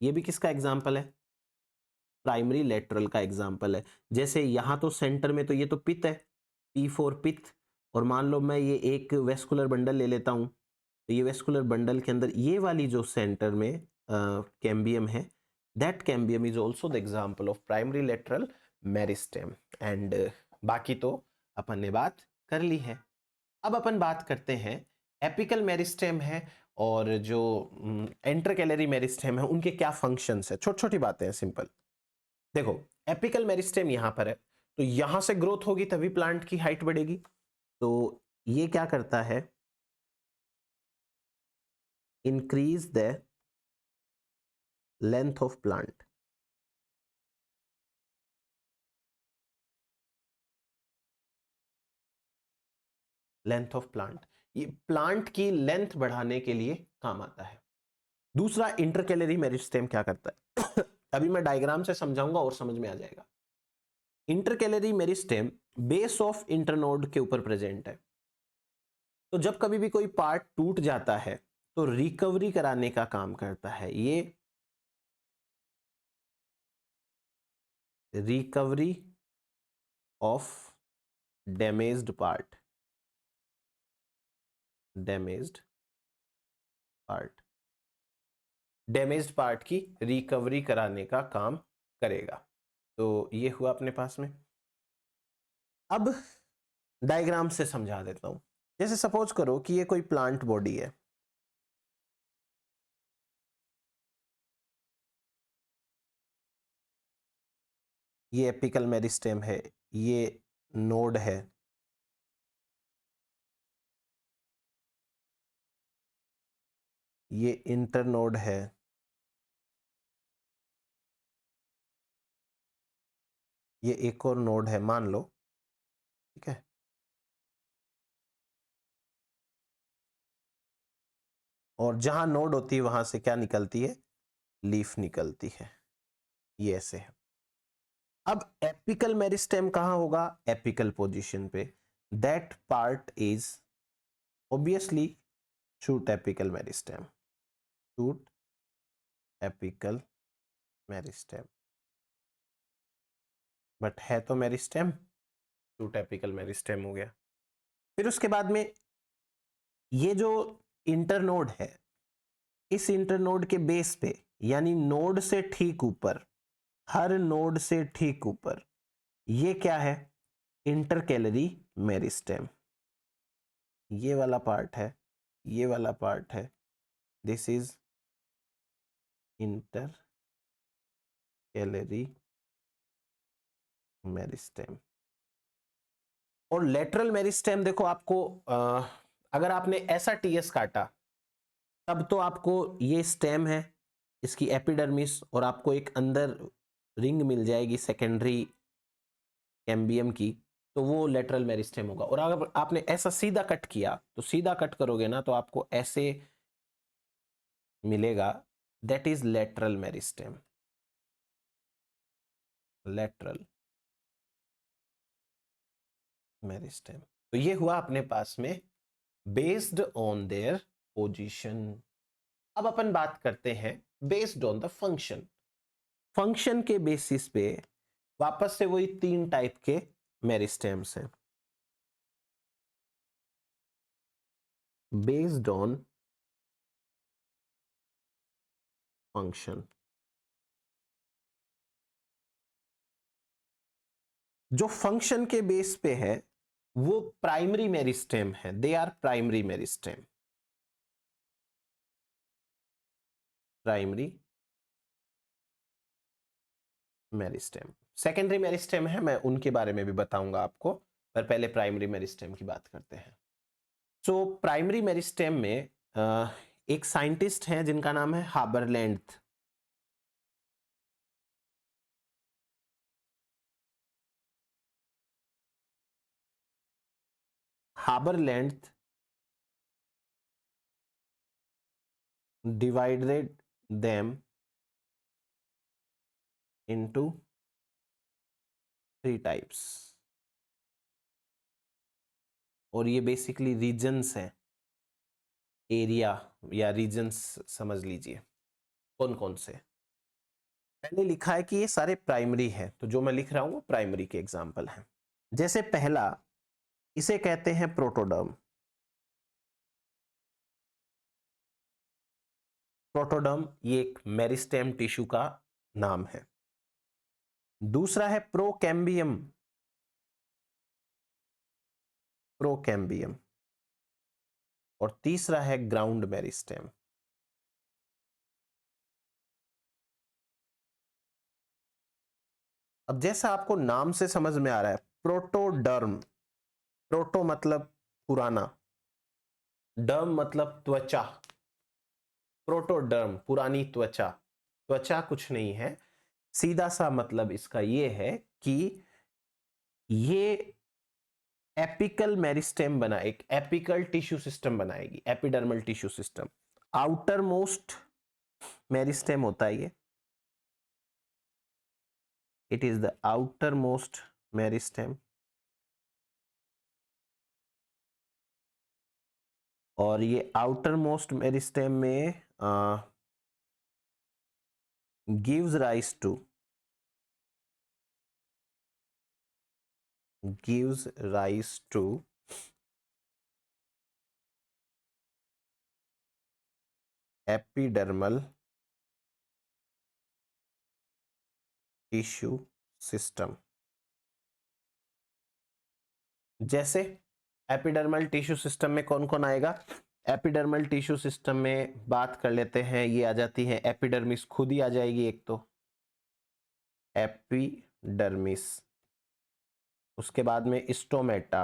ये भी किसका एग्जाम्पल है, प्राइमरी लेटरल का एग्जाम्पल है। जैसे यहां तो सेंटर में तो ये तो पित्त है, P4 पित्त, और मान लो मैं ये एक वेस्कुलर बंडल ले लेता हूं, तो ये वेस्कुलर बंडल के अंदर ये वाली जो सेंटर में कैम्बियम है, that cambium is also the example of primary lateral meristem. And बाकी तो अपन ने बात कर ली है। अब अपन बात करते हैं एपिकल मेरिस्टेम है और जो इंटरकैलरी मेरिस्टेम है, उनके क्या फंक्शंस है। छोटी छोटी बातें हैं, सिंपल। देखो, एपिकल मेरिस्टेम यहां पर है, तो यहां से ग्रोथ होगी तभी प्लांट की हाइट बढ़ेगी। तो ये क्या करता है, increase the length of plant, length of plant, ये प्लांट की लेंथ बढ़ाने के लिए काम आता है। दूसरा, इंटरकैलरी मेरिस्टेम क्या करता है अभी मैं डायग्राम से समझाऊंगा और समझ में आ जाएगा। Intercalary meristem base of internode के ऊपर प्रेजेंट है। तो जब कभी भी कोई पार्ट टूट जाता है तो रिकवरी कराने का काम करता है ये, recovery of damaged part, damaged part, damaged part की रिकवरी कराने का काम करेगा। तो ये हुआ अपने पास में। अब डायग्राम से समझा देता हूं। जैसे सपोज करो कि ये कोई प्लांट बॉडी है, ये एपिकल मेरिस्टेम है, ये नोड है, ये इंटरनोड है, ये एक और नोड है मान लो, ठीक है। और जहां नोड होती है वहां से क्या निकलती है, लीफ निकलती है, ये ऐसे है। अब एपिकल मेरिस्टेम कहां होगा, एपिकल पोजीशन पे, that part is obviously shoot apical meristem, shoot apical meristem, but है तो मेरिस्टेम, शूट एपिकल मेरिस्टेम हो गया। फिर उसके बाद में ये जो इंटरनोड है, इस इंटरनोड के बेस पे, यानी नोड से ठीक ऊपर, हर नोड से ठीक ऊपर, ये क्या है, इंटरकैलरी मेरिस्टेम, ये वाला पार्ट है, ये वाला पार्ट है, दिस इज इंटरकैलरी मेरिस्टेम। और लेटरल मेरिस्टेम देखो आपको अगर आपने ऐसा टीएस काटा तब तो आपको ये स्टेम है, इसकी एपिडर्मिस, और आपको एक अंदर रिंग मिल जाएगी सेकेंडरी कैम्बियम की, तो वो लेटरल मेरिस्टेम होगा। और अगर आपने ऐसा सीधा कट किया, तो सीधा कट करोगे ना तो आपको ऐसे मिलेगा, that is lateral meristem, lateral meristem. तो ये हुआ अपने पास में बेस्ड ऑन देयर पोजीशन। अब अपन बात करते हैं based on the function. Function के बेसिस पे वापस से वही तीन टाइप के मेरिस्टेम्स हैं, बेस्ड ऑन फंक्शन। जो फंक्शन के बेस पे है वो प्राइमरी मेरिस्टेम है, they are primary meristem, primary meristem. Secondary meristem है, मैं उनके बारे में भी बताऊंगा आपको, पर पहले प्राइमरी मेरिस्टेम की बात करते हैं। सो प्राइमरी मेरिस्टेम में एक साइंटिस्ट हैं जिनका नाम है हाबरलैंड। हाबरलैंड divided them into three types, और ये बेसिकली रीजन्स हैं, एरिया या रीजन्स समझ लीजिए। कौन कौन से, मैंने लिखा है कि ये सारे प्राइमरी हैं, तो जो मैं लिख रहा हूं वो प्राइमरी के एग्जाम्पल हैं। जैसे पहला, इसे कहते हैं प्रोटोडर्म। प्रोटोडर्म ये एक मेरिस्टेम टिश्यू का नाम है। दूसरा है प्रोकैम्बियम, प्रोकैम्बियम। और तीसरा है ग्राउंड मेरिस्टेम। अब जैसा आपको नाम से समझ में आ रहा है, प्रोटोडर्म, प्रोटो मतलब पुराना, डर्म मतलब त्वचा, प्रोटोडर्म पुरानी त्वचा। त्वचा कुछ नहीं है, सीधा सा मतलब इसका ये है कि ये एपिकल मेरिस्टेम बना, एक एपिकल टिश्यू सिस्टम बनाएगी, epidermal tissue system. Outer most meristem होता है ये, it is the outer most meristem. और ये आउटर मोस्ट मेरिस्टेम में gives rise to, gives rise to epidermal tissue system। जैसे एपिडर्मल टिश्यू सिस्टम में कौन कौन आएगा, एपिडर्मल टिश्यू सिस्टम में बात कर लेते हैं, ये आ जाती है एपिडर्मिस, खुद ही आ जाएगी एक तो एपिडर्मिस। उसके बाद में स्टोमेटा,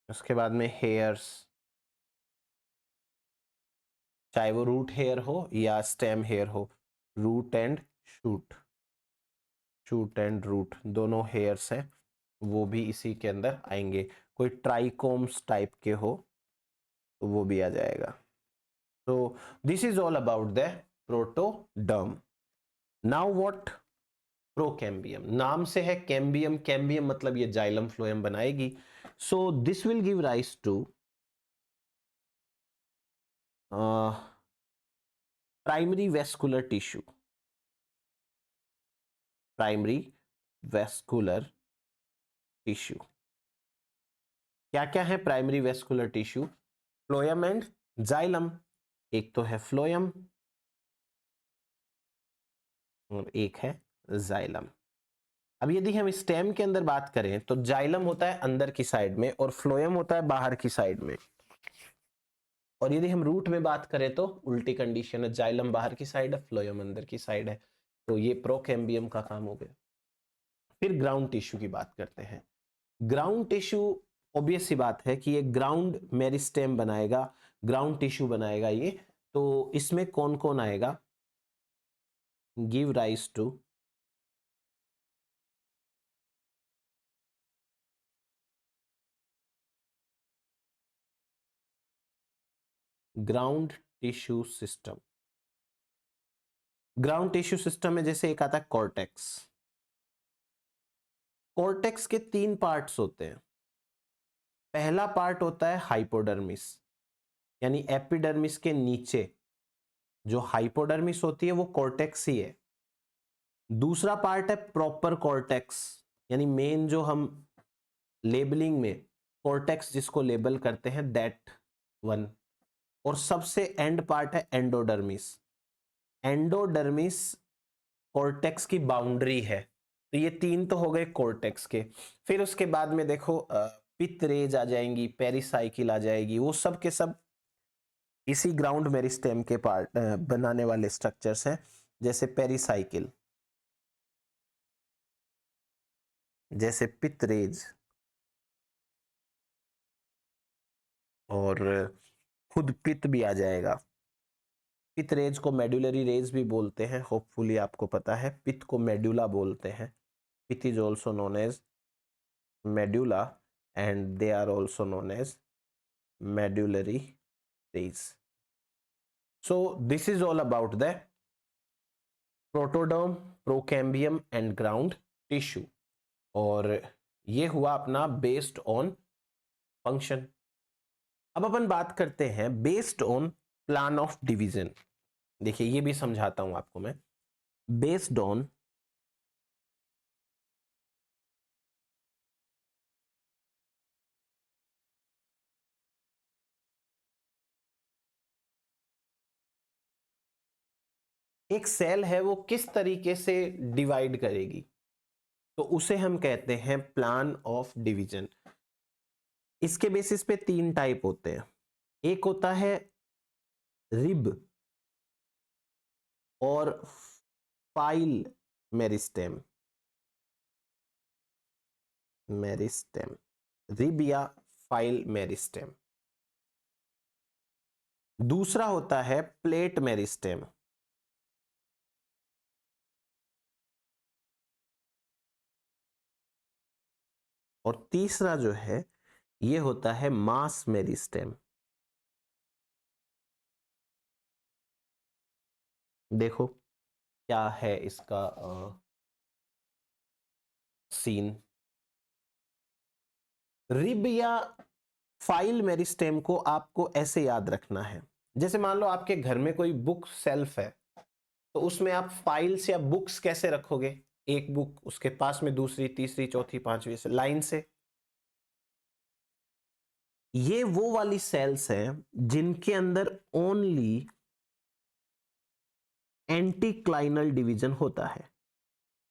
उसके बाद में हेयर्स, चाहे वो रूट हेयर हो या स्टेम हेयर हो, root and shoot, shoot and root दोनों हेयर्स हैं, वो भी इसी के अंदर आएंगे। कोई ट्राइकोम्स टाइप के हो तो वो भी आ जाएगा। तो this is all about the protoderm. Now what procambium, नाम से है कैम्बियम, कैम्बियम मतलब ये जाइलम फ्लोएम बनाएगी। So this will give rise to primary vascular tissue, primary vascular tissue. क्या क्या है primary vascular tissue? Phloem and xylem. एक तो है फ्लोएम और एक है जाइलम। अब यदि हम स्टेम के अंदर बात करें तो जाइलम होता है अंदर की साइड में और फ्लोएम होता है बाहर की साइड में। और यदि हम रूट में बात करें तो उल्टी कंडीशन है, जाइलम बाहर की साइड है, फ्लोएम अंदर की साइड है। तो ये प्रोकैम्बियम का काम हो गया। फिर ग्राउंड टिश्यू की बात करते हैं। ग्राउंड टिश्यू ऑब्वियस सी बात है कि ये ग्राउंड मेरिस्टेम बनाएगा, ग्राउंड टिश्यू बनाएगा ये। तो इसमें कौन कौन आएगा? Give rise to ground tissue system. Ground tissue system में जैसे एक आता है कॉर्टेक्स। कॉर्टेक्स के 3 पार्ट्स होते हैं। पहला पार्ट होता है हाइपोडर्मिस, यानी एपिडर्मिस के नीचे जो हाइपोडर्मिस होती है वो कॉर्टेक्स ही है। दूसरा पार्ट है प्रॉपर कॉर्टेक्स, यानी मेन जो हम लेबलिंग में कॉर्टेक्स जिसको लेबल करते हैं दैट वन। और सबसे एंड पार्ट है एंडोडर्मिस। एंडोडर्मिस कॉर्टेक्स की बाउंड्री है। तो ये 3 तो हो गए कॉर्टेक्स के। फिर उसके बाद में देखो पित रेज आ जाएंगी, पेरिसाइकिल आ जाएगी, वो सब के सब इसी ग्राउंड मेरिस्टेम के पार्ट बनाने वाले स्ट्रक्चर्स हैं। जैसे पेरिसाइकिल, जैसे पित रेज, और खुद पित भी आ जाएगा। पित रेज को मेडुलरी रेज भी बोलते हैं, होपफुली आपको पता है। पित को मेडुला बोलते हैं। Pith is also known as medulla and they are also known as medullary rays. So this is all about the protoderm, procambium and ground tissue. और ये हुआ अपना बेस्ड ऑन फंक्शन। अब अपन बात करते हैं based on plan of division. देखिए ये भी समझाता हूं आपको मैं। बेस्ड ऑन एक सेल है वो किस तरीके से डिवाइड करेगी, तो उसे हम कहते हैं प्लान ऑफ डिवीजन। इसके बेसिस पे 3 टाइप होते हैं। एक होता है रिब और फाइल मेरिस्टेम। मेरिस्टेम, रिब या फाइल मेरिस्टेम। दूसरा होता है प्लेट मेरिस्टेम। और तीसरा जो है ये होता है मास मेरिस्टेम। देखो क्या है इसका सीन। रिब या फाइल मेरिस्टेम को आपको ऐसे याद रखना है, जैसे मान लो आपके घर में कोई बुक सेल्फ है, तो उसमें आप फाइल्स या बुक्स कैसे रखोगे? एक बुक, उसके पास में दूसरी, तीसरी, चौथी, पांचवी, से लाइन से। ये वो वाली सेल्स हैं जिनके अंदर ओनली एंटीक्लाइनल डिवीजन होता है।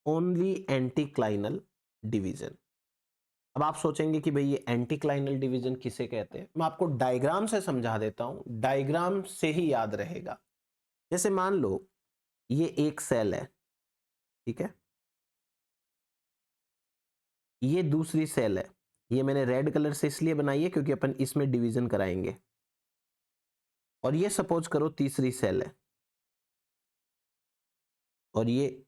Only anticlinal division. अब आप सोचेंगे कि भाई ये एंटीक्लाइनल डिवीजन किसे कहते हैं? मैं आपको डायग्राम से समझा देता हूं, डायग्राम से ही याद रहेगा। जैसे मान लो ये एक सेल है, ठीक है, ये दूसरी सेल है। ये मैंने रेड कलर से इसलिए बनाई है क्योंकि अपन इसमें डिवीजन कराएंगे। और ये सपोज करो तीसरी सेल है, और ये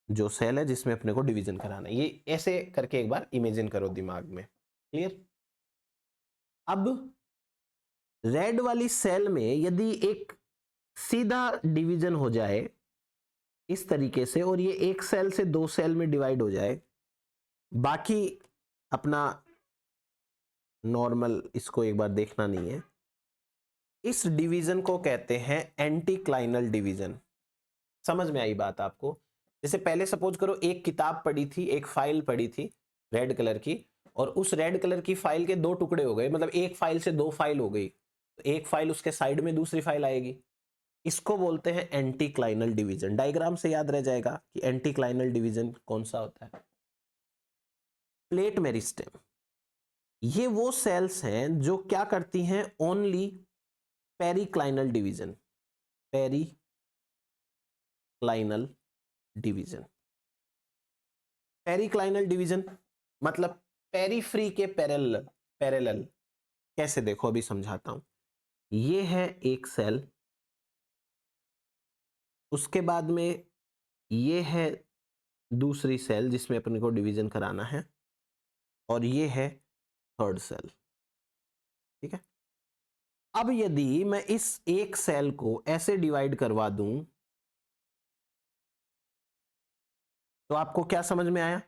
जो सेल है जिसमें अपने को डिवीजन कराना है, ये ऐसे करके एक बार इमेजिन करो दिमाग में। क्लियर? अब रेड वाली सेल में यदि एक सीधा डिवीजन हो जाए इस तरीके से, और ये एक सेल से दो सेल में डिवाइड हो जाए, बाकी अपना नॉर्मल इसको एक बार देखना नहीं है, इस डिवीजन को कहते हैं एंटीक्लाइनल डिवीजन। समझ में आई बात आपको? जैसे पहले सपोज करो एक किताब पड़ी थी, एक फाइल पड़ी थी रेड कलर की, और उस रेड कलर की फाइल के दो टुकड़े हो गए, मतलब एक फाइल से दो फाइल हो गई, तो एक फाइल उसके साइड में दूसरी फाइल आएगी, इसको बोलते हैं एंटीक्लाइनल डिवीजन। डायग्राम से याद रह जाएगा कि एंटीक्लाइनल डिवीजन कौन सा होता है। प्लेट मेरिस्टेम, ये वो सेल्स हैं जो क्या करती हैं, only periclinal division, periclinal division. Periclinal division मतलब पेरीफ्री के पैरेलल। पैरेलल कैसे, देखो अभी समझाता हूं। ये है एक सेल, उसके बाद में ये है दूसरी सेल जिसमें अपने को डिवीजन कराना है, और ये है थर्ड सेल। ठीक है? अब यदि मैं इस एक सेल को ऐसे डिवाइड करवा दूं, तो आपको क्या समझ में आया?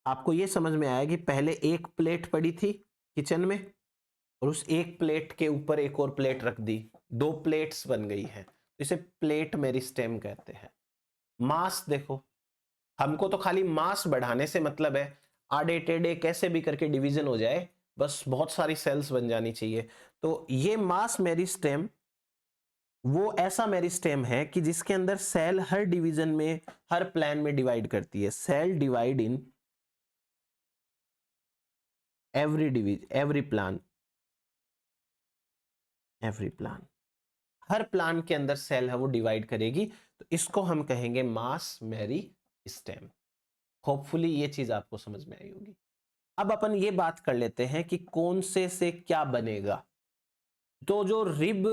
आपको यह समझ में आया कि पहले एक प्लेट पड़ी थी किचन में, और उस एक प्लेट के ऊपर एक और प्लेट रख दी, दो प्लेट्स बन गई है, तो इसे प्लेट मेरिस्टेम कहते हैं। मास देखो, हमको तो खाली मास बढ़ाने से मतलब है, आड़े टेढ़े कैसे भी करके डिवीजन हो जाए, बस बहुत सारी सेल्स बन जानी चाहिए। तो ये मास मेरिस्टेम वो ऐसा मेरिस्टेम है कि जिसके अंदर सेल हर डिवीजन में, हर प्लान में डिवाइड करती है। Cell divide in every plane, हर प्लान के अंदर सेल है वो डिवाइड करेगी, तो इसको हम कहेंगे मास मेरिस्टेम। होपफुली ये चीज आपको समझ में आई होगी। अब अपन ये बात कर लेते हैं कि कौन से क्या बनेगा। तो जो रिब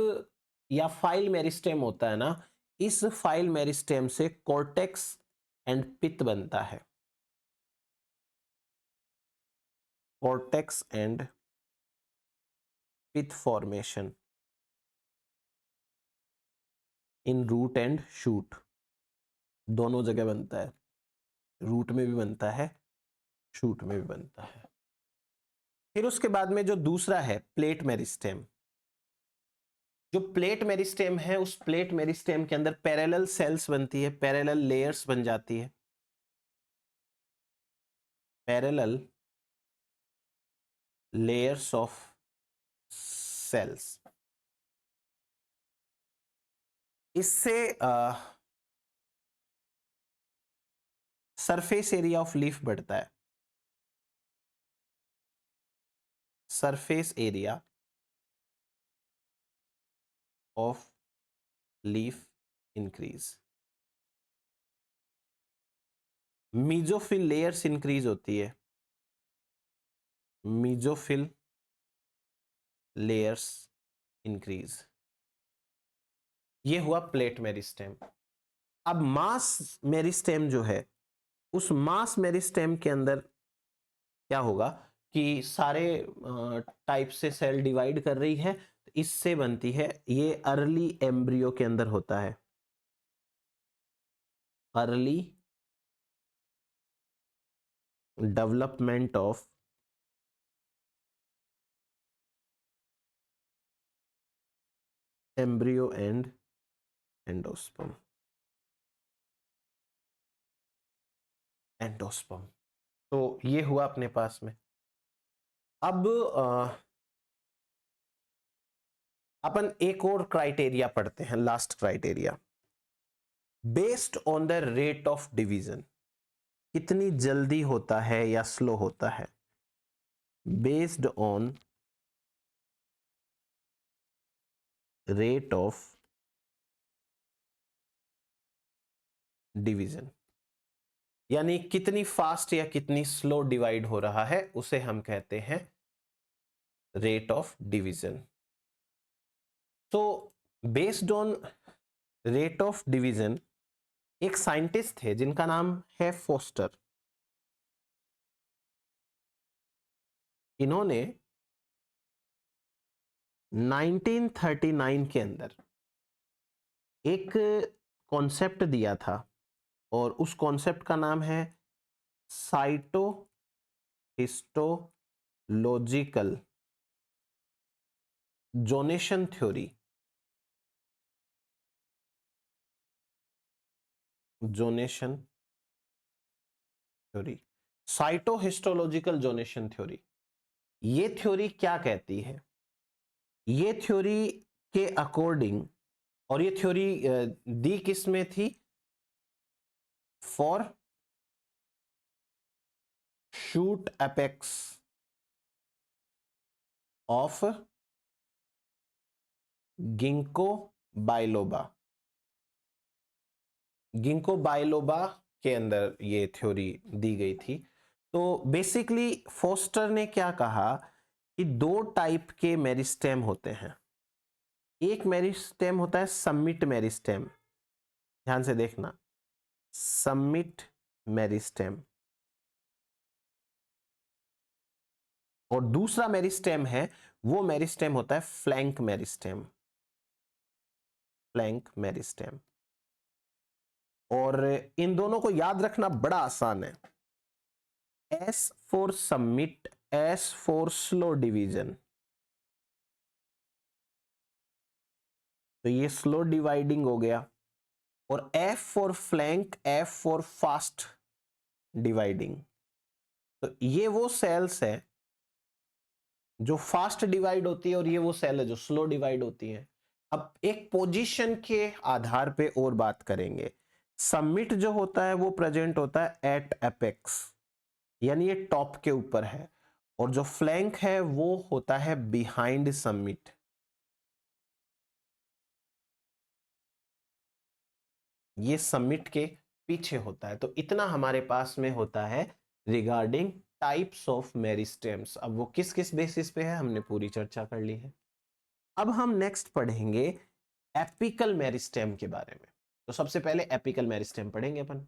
या फाइल मेरिस्टेम होता है ना, इस फाइल मेरिस्टेम से कॉर्टेक्स एंड पिथ बनता है। Cortex and pith formation in root and shoot, दोनों जगह बनता है। रूट में भी बनता है, शूट में भी बनता है। फिर उसके बाद में जो दूसरा है प्लेट मेरिस्टेम। जो प्लेट मेरिस्टेम है, उस प्लेट मेरिस्टेम के अंदर पैरेलल सेल्स बनती है, पैरेलल लेयर्स बन जाती है, पैरेलल लेयर्स ऑफ सेल्स। इससे सरफेस एरिया ऑफ लीफ बढ़ता है, surface area of leaf increase, mesophyll layers increase होती है, मीजोफिल लेयर्स इंक्रीज। ये हुआ प्लेट मेरिस्टेम। अब मास मेरिस्टेम जो है, उस मास मेरिस्टेम के अंदर क्या होगा कि सारे टाइप से सेल डिवाइड कर रही है, इससे बनती है, ये अर्ली एम्ब्रियो के अंदर होता है, early development of embryo and endosperm, endosperm. तो ये हुआ अपने पास में। अब अपन एक और क्राइटेरिया पढ़ते हैं, last criteria, based on the rate of division, कितनी जल्दी होता है या स्लो होता है, based on rate of division, यानी कितनी फास्ट या कितनी स्लो डिवाइड हो रहा है, उसे हम कहते हैं रेट ऑफ डिवीजन। तो based on rate of division एक साइंटिस्ट थे जिनका नाम है फोस्टर। इन्होंने 1939 के अंदर एक कॉन्सेप्ट दिया था और उस कॉन्सेप्ट का नाम है cyto histological zonation theory. Zonation theory, cyto histological zonation theory. ये थ्योरी क्या कहती है? ये थ्योरी के अकॉर्डिंग, और ये थ्योरी दी किस में थी? For shoot apex of ginkgo biloba. Ginkgo biloba के अंदर ये थ्योरी दी गई थी। तो बेसिकली फोस्टर ने क्या कहा कि दो टाइप के मेरिस्टेम होते हैं। एक मेरिस्टेम होता है समिट मेरिस्टेम, ध्यान से देखना, समिट मेरिस्टेम, और दूसरा मेरिस्टेम है, वो मेरिस्टेम होता है फ्लैंक मेरिस्टेम। Flank meristem. और इन दोनों को याद रखना बड़ा आसान है। S for summit, S for slow division, तो ये स्लो डिवाइडिंग हो गया। और F for flank, F for fast dividing. तो ये वो सेल्स है जो फास्ट डिवाइड होती है और ये वो सेल है जो स्लो डिवाइड होती है। अब एक पोजीशन के आधार पे और बात करेंगे। समिट जो होता है वो प्रेजेंट होता है एट एपेक्स, यानी ये टॉप के ऊपर है, और जो फ्लैंक है वो होता है बिहाइंड समिट। ये समिट के पीछे होता है। तो इतना हमारे पास में होता है रिगार्डिंग टाइप्स ऑफ मेरिस्टेम्स। अब वो किस किस बेसिस पे है हमने पूरी चर्चा कर ली है। अब हम नेक्स्ट पढ़ेंगे एपिकल मेरिस्टेम के बारे में। तो सबसे पहले एपिकल मेरिस्टेम पढ़ेंगे अपन।